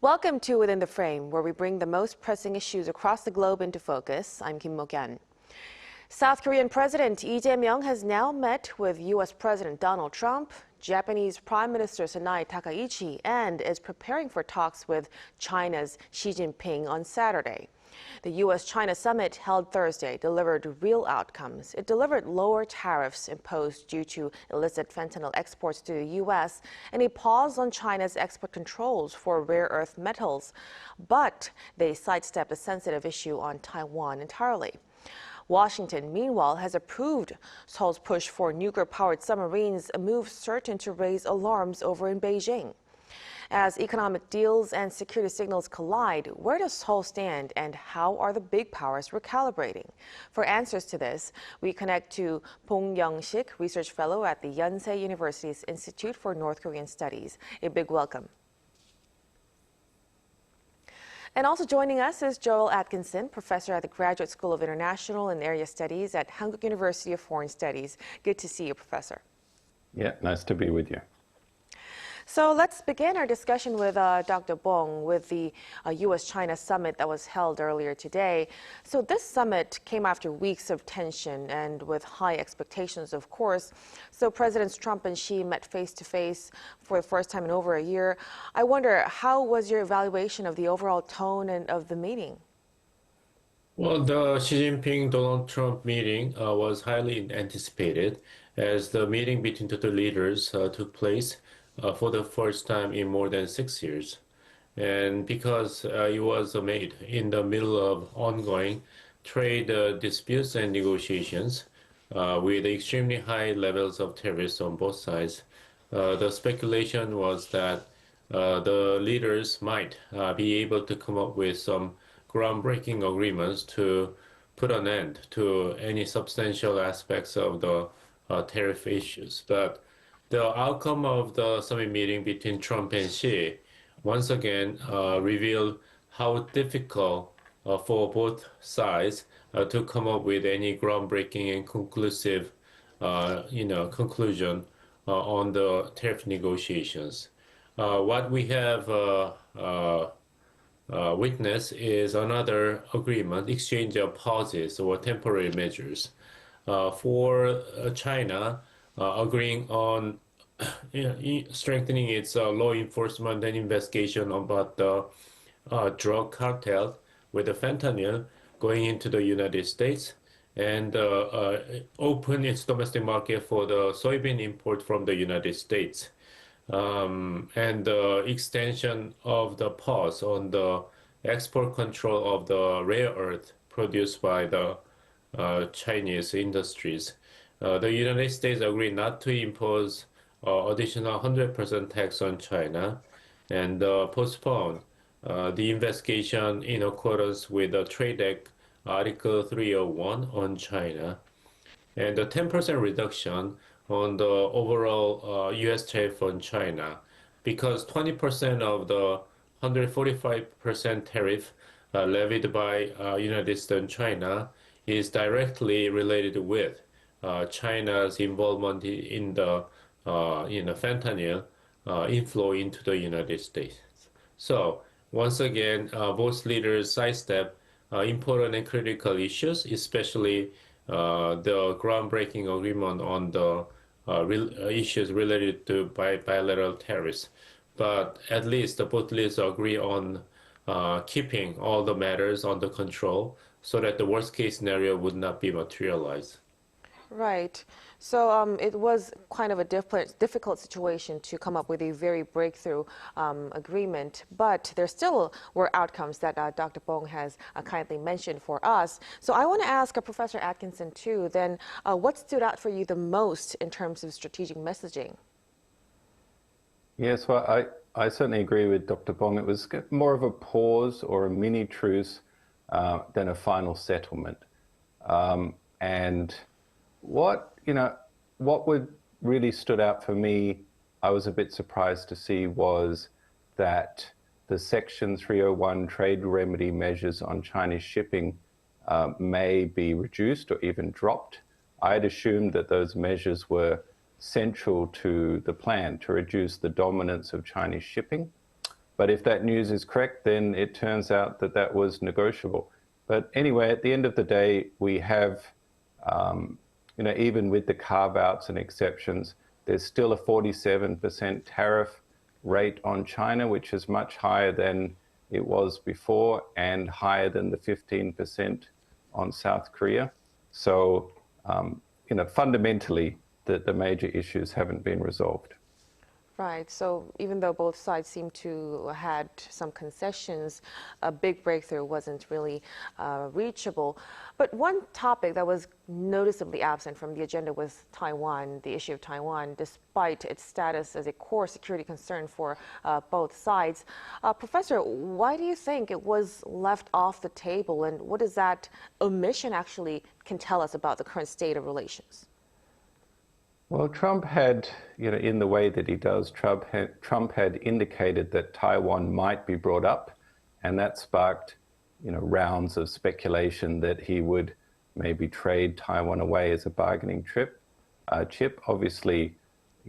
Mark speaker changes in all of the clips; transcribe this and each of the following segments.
Speaker 1: Welcome to Within the Frame, where we bring the most pressing issues across the globe into focus. I'm Kim Mok-yeon. South Korean President Lee Jae-myung has now met with U.S. President Donald Trump, Japanese Prime Minister Sanae Takaichi, and is preparing for talks with China's Xi Jinping on Saturday. The U.S.-China summit held Thursday delivered real outcomes. It delivered lower tariffs imposed due to illicit fentanyl exports to the U.S. and a pause on China's export controls for rare earth metals. But they sidestepped a sensitive issue on Taiwan entirely. Washington, meanwhile, has approved Seoul's push for nuclear-powered submarines, a move certain to raise alarms over in Beijing. As economic deals and security signals collide, where does Seoul stand and how are the big powers recalibrating? For answers to this, we connect to Bong Young-sik, research fellow at the Yonsei University's Institute for North Korean Studies. A big welcome. And also joining us is Joel Atkinson, professor at the Graduate School of International and Area Studies at Hankuk University of Foreign Studies. Good to see you, Professor.
Speaker 2: Yeah, nice to be with you.
Speaker 1: So let's begin our discussion with Dr. Bong with the U.S.-China summit that was held earlier today. So this summit came after weeks of tension and with high expectations, of course. So Presidents Trump and Xi met face-to-face for the first time in over a year. I wonder, how was your evaluation of the overall tone and of the meeting?
Speaker 3: Well, the Xi Jinping-Donald Trump meeting was highly anticipated as the meeting between the two leaders took place for the first time in more than 6 years. And because it was made in the middle of ongoing trade disputes and negotiations with extremely high levels of tariffs on both sides, the speculation was that the leaders might be able to come up with some groundbreaking agreements to put an end to any substantial aspects of the tariff issues. But the outcome of the summit meeting between Trump and Xi once again revealed how difficult for both sides to come up with any groundbreaking and conclusive, conclusion on the tariff negotiations. What we have witnessed is another agreement, exchange of pauses or temporary measures for China agreeing on strengthening its law enforcement and investigation about the drug cartel with the fentanyl going into the United States and open its domestic market for the soybean import from the United States. And the extension of the pause on the export control of the rare earth produced by the Chinese industries. The United States agreed not to impose additional 100% tax on China and postpone the investigation in accordance with the Trade Act Article 301 on China, and a 10% reduction on the overall U.S. tariff on China, because 20% of the 145% tariff levied by United States and China is directly related with China's involvement in the fentanyl inflow into the United States. So once again, both leaders sidestep important and critical issues, especially the groundbreaking agreement on the issues related to bilateral tariffs. But at least both leaders agree on keeping all the matters under control so that the worst case scenario would not be materialized.
Speaker 1: Right. So it was kind of a difficult situation to come up with a very breakthrough agreement, but there still were outcomes that Dr. Bong has kindly mentioned for us. So I want to ask Professor Atkinson too, then what stood out for you the most in terms of strategic messaging?
Speaker 2: Yes, well, I certainly agree with Dr. Bong. It was more of a pause or a mini truce than a final settlement. And what would really stood out for me, I was a bit surprised to see, was that the Section 301 trade remedy measures on Chinese shipping may be reduced or even dropped. I had assumed that those measures were central to the plan to reduce the dominance of Chinese shipping. But if that news is correct, then it turns out that that was negotiable. But anyway, at the end of the day, we have, even with the carve-outs and exceptions, there's still a 47% tariff rate on China, which is much higher than it was before and higher than the 15% on South Korea. So, fundamentally, the major issues haven't been resolved.
Speaker 1: Right. So even though both sides seem to had some concessions, a big breakthrough wasn't really reachable. But one topic that was noticeably absent from the agenda was Taiwan, the issue of Taiwan, despite its status as a core security concern for both sides. Professor, why do you think it was left off the table, and what does that omission actually can tell us about the current state of relations?
Speaker 2: Well, Trump had, in the way that he does, Trump had indicated that Taiwan might be brought up, and that sparked, rounds of speculation that he would maybe trade Taiwan away as a bargaining chip. Obviously,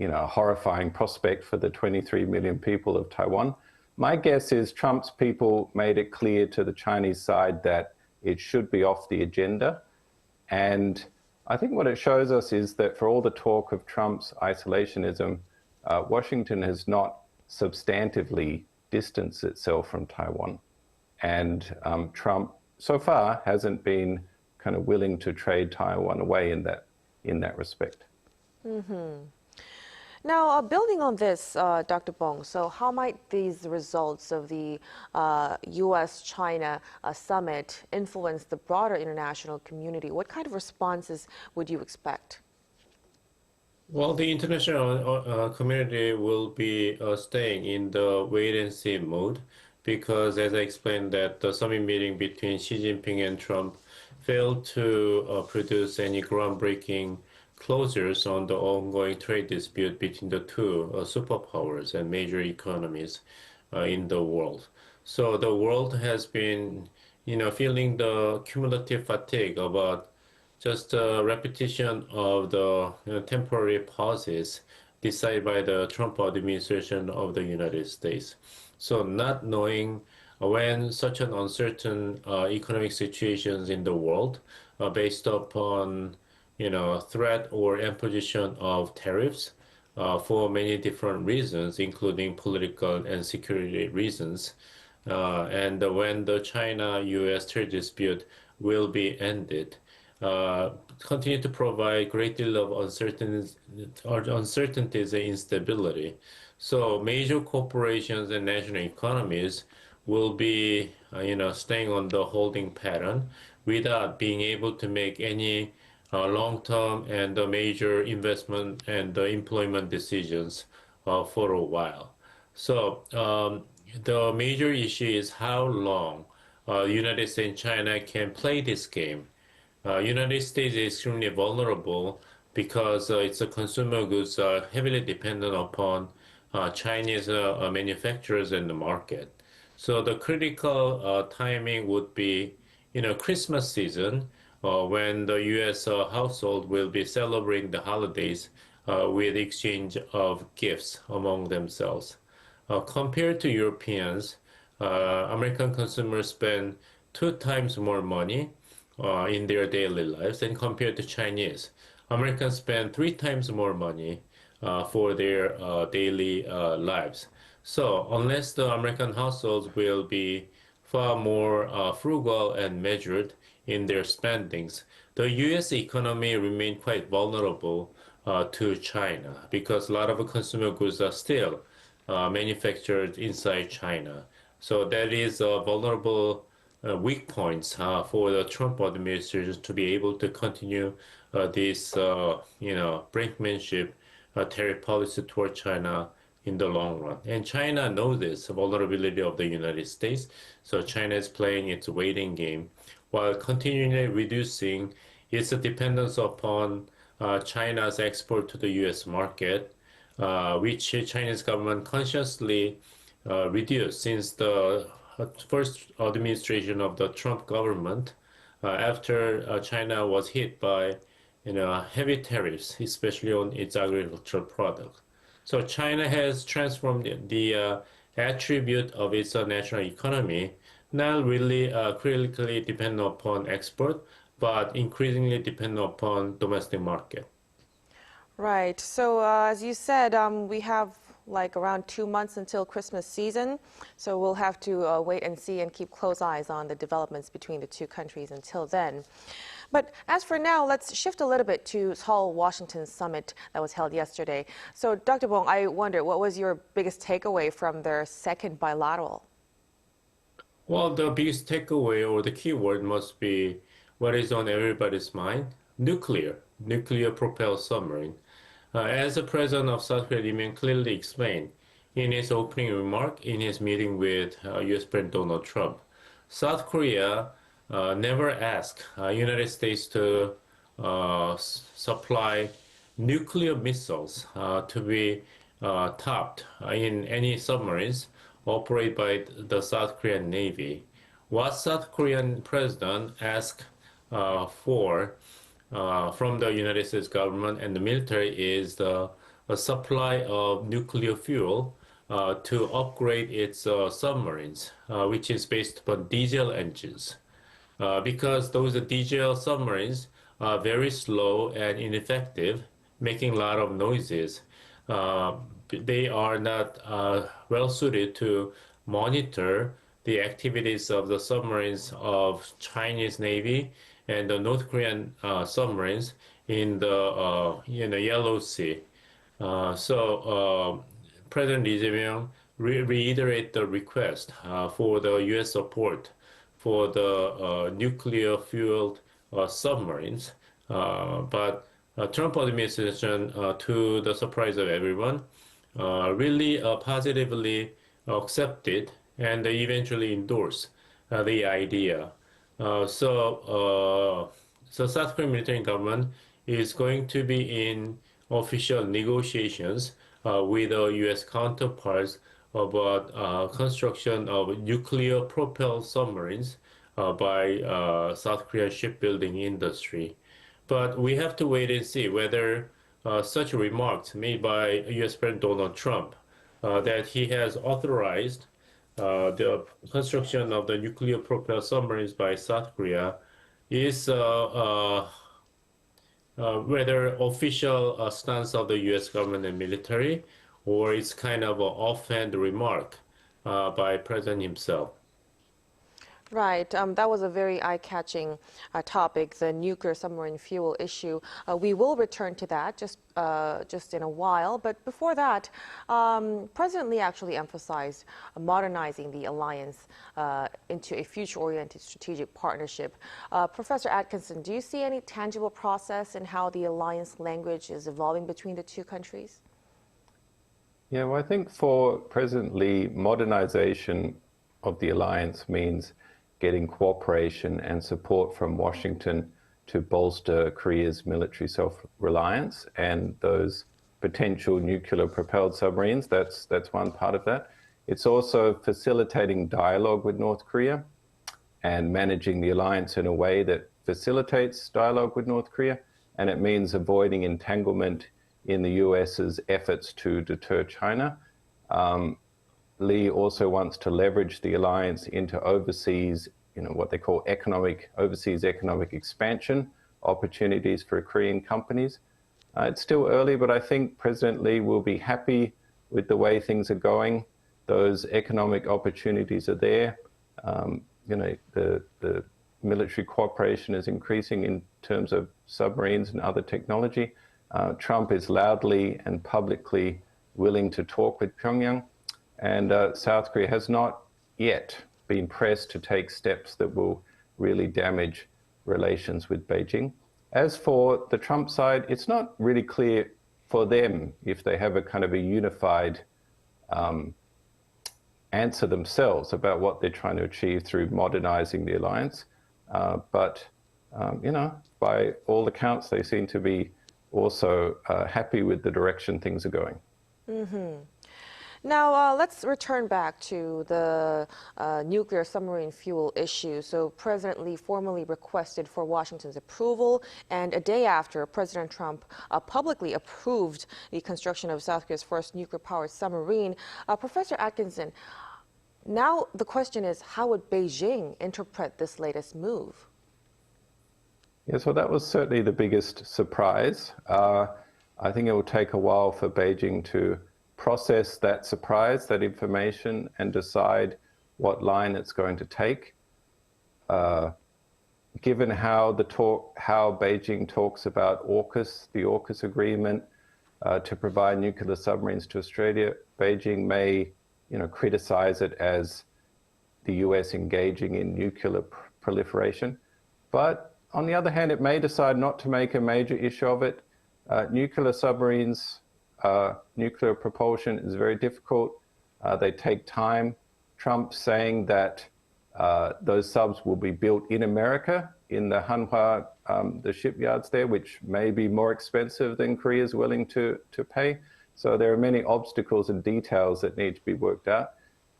Speaker 2: a horrifying prospect for the 23 million people of Taiwan. My guess is Trump's people made it clear to the Chinese side that it should be off the agenda, and I think what it shows us is that for all the talk of Trump's isolationism, Washington has not substantively distanced itself from Taiwan. And Trump, so far, hasn't been kind of willing to trade Taiwan away in that respect.
Speaker 1: Mm-hmm. Now, building on this, Dr. Bong, so how might these results of the U.S.-China summit influence the broader international community? What kind of responses would you expect?
Speaker 3: Well, the international community will be staying in the wait-and-see mode because, as I explained, that the summit meeting between Xi Jinping and Trump failed to produce any groundbreaking closures on the ongoing trade dispute between the two superpowers and major economies in the world. So the world has been, feeling the cumulative fatigue about just a repetition of the temporary pauses decided by the Trump administration of the United States. So not knowing when such an uncertain economic situations in the world based upon threat or imposition of tariffs for many different reasons, including political and security reasons. And when the China-U.S. trade dispute will be ended, continue to provide great deal of uncertainties and instability. So major corporations and national economies will be, staying on the holding pattern without being able to make any long-term and major investment and employment decisions for a while. So the major issue is how long United States and China can play this game. United States is extremely vulnerable because its consumer goods are heavily dependent upon Chinese manufacturers in the market. So the critical timing would be, Christmas season, when the U.S. household will be celebrating the holidays with exchange of gifts among themselves. Compared to Europeans, American consumers spend 2 times more money in their daily lives, and compared to Chinese, Americans spend 3 times more money for their daily lives. So unless the American households will be far more frugal and measured in their spendings, the U.S. economy remains quite vulnerable to China because a lot of consumer goods are still manufactured inside China. So that is a vulnerable weak points for the Trump administration to be able to continue this, brinkmanship tariff policy toward China in the long run. And China knows this vulnerability of the United States. So China is playing its waiting game while continually reducing its dependence upon China's export to the U.S. market, which Chinese government consciously reduced since the first administration of the Trump government after China was hit by heavy tariffs, especially on its agricultural products. So China has transformed the attribute of its national economy, not really critically dependent upon export, but increasingly dependent upon domestic market.
Speaker 1: Right. So as you said, we have like around 2 months until Christmas season. So we'll have to wait and see and keep close eyes on the developments between the two countries until then. But as for now, let's shift a little bit to Seoul, Washington summit that was held yesterday. So Dr. Bong, I wonder, what was your biggest takeaway from their second bilateral?
Speaker 3: Well, the biggest takeaway or the key word must be what is on everybody's mind, nuclear propelled submarine. As the president of South Korea, Lee Myung clearly explained in his opening remark in his meeting with U.S. President Donald Trump, South Korea never asked United States to supply nuclear missiles to be topped in any submarines operated by the South Korean Navy. What South Korean president asked for from the United States government and the military is a supply of nuclear fuel to upgrade its submarines, which is based upon diesel engines. Because those diesel submarines are very slow and ineffective, making a lot of noises. They are not well suited to monitor the activities of the submarines of Chinese Navy and the North Korean submarines in the Yellow Sea. So President Lee Jae-myung reiterated the request for the U.S. support for the nuclear-fueled submarines, but Trump administration, to the surprise of everyone, really positively accepted and eventually endorsed the idea. So South Korean military government is going to be in official negotiations with the U.S. counterparts about construction of nuclear-propelled submarines by South Korean shipbuilding industry. But we have to wait and see whether such remarks made by U.S. President Donald Trump that he has authorized the construction of the nuclear-propelled submarines by South Korea is whether official stance of the U.S. government and military, or it's kind of an offhand remark by President himself.
Speaker 1: Right. That was a very eye-catching topic, the nuclear submarine fuel issue. We will return to that just in a while. But before that, President Lee actually emphasized modernizing the alliance into a future-oriented strategic partnership. Professor Atkinson, do you see any tangible process in how the alliance language is evolving between the two countries?
Speaker 2: Yeah, well, I think for President Lee, modernization of the alliance means getting cooperation and support from Washington to bolster Korea's military self-reliance and those potential nuclear-propelled submarines. That's one part of that. It's also facilitating dialogue with North Korea and managing the alliance in a way that facilitates dialogue with North Korea, and it means avoiding entanglement in the US's efforts to deter China. Lee also wants to leverage the alliance into overseas, what they call overseas economic expansion opportunities for Korean companies. It's still early, but I think President Lee will be happy with the way things are going. Those economic opportunities are there. The military cooperation is increasing in terms of submarines and other technology. Trump is loudly and publicly willing to talk with Pyongyang. And South Korea has not yet been pressed to take steps that will really damage relations with Beijing. As for the Trump side, it's not really clear for them if they have a kind of a unified answer themselves about what they're trying to achieve through modernizing the alliance. But by all accounts, they seem to be also happy with the direction things are going.
Speaker 1: Mm-hmm. Now, let's return back to the nuclear submarine fuel issue. So President Lee formally requested for Washington's approval, and a day after, President Trump publicly approved the construction of South Korea's first nuclear-powered submarine. Professor Atkinson, now the question is, how would Beijing interpret this latest move?
Speaker 2: Yes, well, that was certainly the biggest surprise. I think it will take a while for Beijing to process that surprise, that information, and decide what line it's going to take. Given how Beijing talks about AUKUS, the AUKUS agreement to provide nuclear submarines to Australia, Beijing may, criticize it as the US engaging in nuclear proliferation. But on the other hand, it may decide not to make a major issue of it. Nuclear submarines, nuclear propulsion is very difficult. They take time. Trump saying that those subs will be built in America, in the Hanwha, the shipyards there, which may be more expensive than Korea is willing to pay. So there are many obstacles and details that need to be worked out.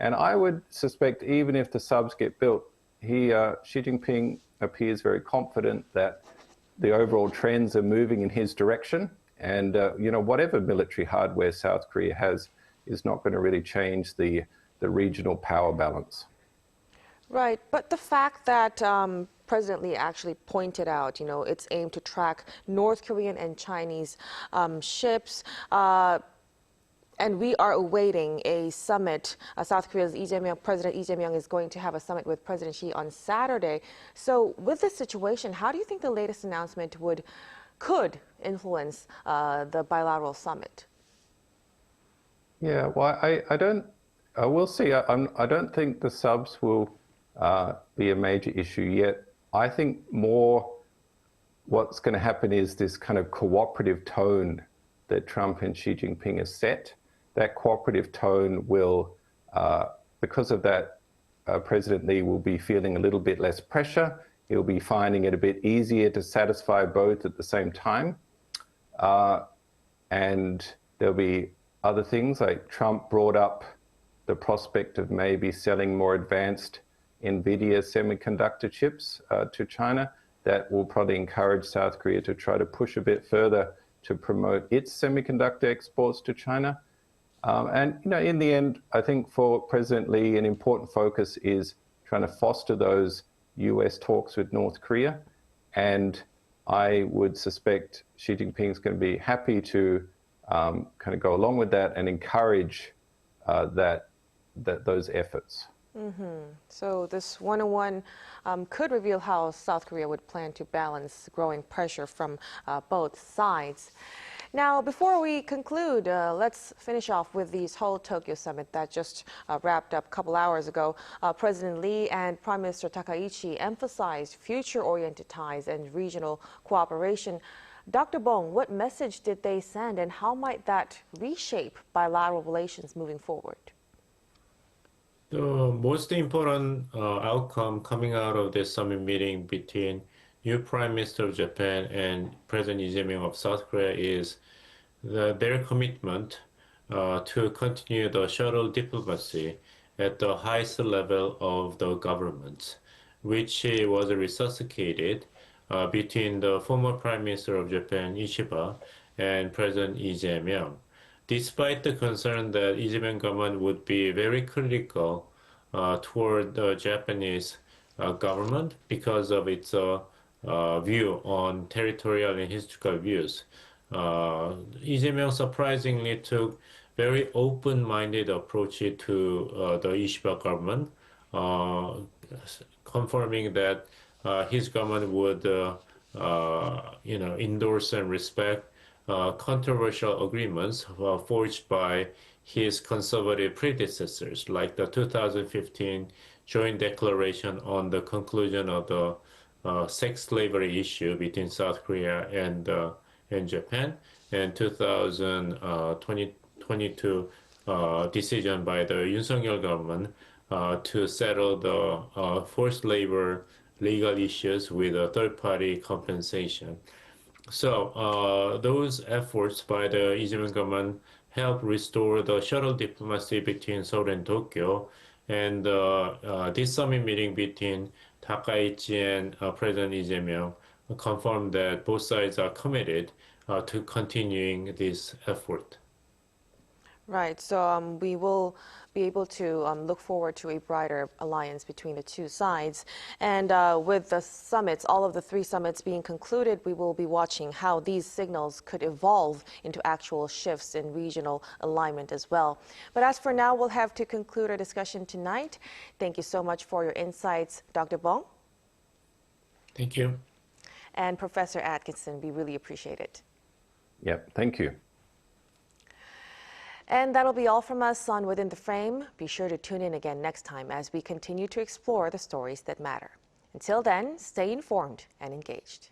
Speaker 2: And I would suspect even if the subs get built, Xi Jinping appears very confident that the overall trends are moving in his direction. And, whatever military hardware South Korea has is not going to really change the regional power balance.
Speaker 1: Right, but the fact that President Lee actually pointed out, it's aimed to track North Korean and Chinese ships, and we are awaiting a summit. South Korea's President Lee Jae-myung is going to have a summit with President Xi on Saturday. So with this situation, how do you think the latest announcement could influence the bilateral summit?
Speaker 2: Yeah, well, we'll see. I don't think the subs will be a major issue yet. I think more what's going to happen is this kind of cooperative tone that Trump and Xi Jinping have set. That cooperative tone will, because of that, President Lee will be feeling a little bit less pressure. He'll be finding it a bit easier to satisfy both at the same time. And there'll be other things, like Trump brought up the prospect of maybe selling more advanced NVIDIA semiconductor chips to China. That will probably encourage South Korea to try to push a bit further to promote its semiconductor exports to China. And in the end, I think for President Lee, an important focus is trying to foster those US talks with North Korea. And I would suspect Xi Jinping is going to be happy to kind of go along with that and encourage those efforts.
Speaker 1: So this one-on-one could reveal how South Korea would plan to balance growing pressure from both sides. Now, before we conclude, let's finish off with the Seoul Tokyo summit that just wrapped up a couple hours ago. President Lee and Prime Minister Takaichi emphasized future-oriented ties and regional cooperation. Dr. Bong, what message did they send, and how might that reshape bilateral relations moving forward?
Speaker 3: The most important outcome coming out of this summit meeting between new Prime Minister of Japan and President Lee Jae-myung of South Korea is their commitment to continue the shuttle diplomacy at the highest level of the government, which was resuscitated between the former Prime Minister of Japan, Ishiba, and President Lee Jae-myung. Despite the concern that Lee Jae-myung government would be very critical toward the Japanese government because of its view on territorial and historical views, Lee Jae-myung surprisingly took very open-minded approach to the Ishiba government, confirming that his government would, endorse and respect controversial agreements forged by his conservative predecessors, like the 2015 joint declaration on the conclusion of the sex slavery issue between South Korea and Japan, and 2022 decision by the Yoon Suk-yeol government to settle the forced labor legal issues with a third-party compensation. So those efforts by the Lee Jae-myung government help restore the shuttle diplomacy between Seoul and Tokyo. And this summit meeting between Takaichi and President Lee Jae-myung confirmed that both sides are committed to continuing this effort.
Speaker 1: Right, so we will be able to look forward to a brighter alliance between the two sides. And with the summits, all of the three summits being concluded, we will be watching how these signals could evolve into actual shifts in regional alignment as well. But as for now, we'll have to conclude our discussion tonight. Thank you so much for your insights, Dr. Bong.
Speaker 3: Thank you.
Speaker 1: And Professor Atkinson, we really appreciate it.
Speaker 2: Yep, thank you.
Speaker 1: And that'll be all from us on Within the Frame. Be sure to tune in again next time as we continue to explore the stories that matter. Until then, stay informed and engaged.